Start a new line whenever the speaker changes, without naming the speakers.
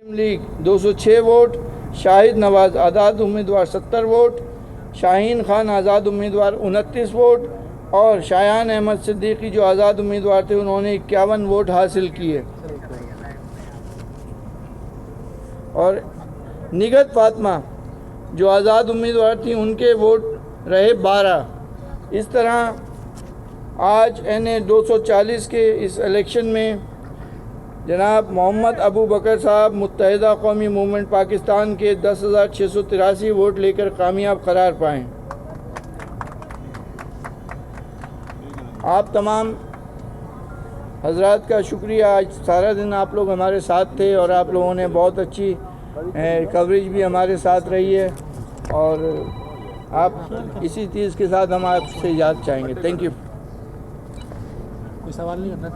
League 206 vote, Shahid Nawaz आज़ाद उम्मीदवार 70 vote, Shaheen Khan आज़ाद उम्मीदवार 29 vote और शायान अहमद सिद्दीकी जो आज़ाद उम्मीदवार थे उन्होंने 51 वोट हासिल किए। और निगत फातिमा जो आज़ाद उम्मीदवार थी उनके वोट रहे 12। इस तरह आज NA 240 के इस इलेक्शन में जनाब मोहम्मद अबू बकर साहब मुत्तहिदा कौमी मूवमेंट पाकिस्तान के 10,683 वोट लेकर कामयाब करार पाएँ। आप तमाम हजरात का शुक्रिया। आज सारा दिन आप लोग हमारे साथ थे और आप लोगों ने बहुत अच्छी कवरेज भी हमारे साथ रही है और आप इसी चीज़ के साथ हम आपसे इजाज़त चाहेंगे। Thank you.
कोई सवाल नहीं करना।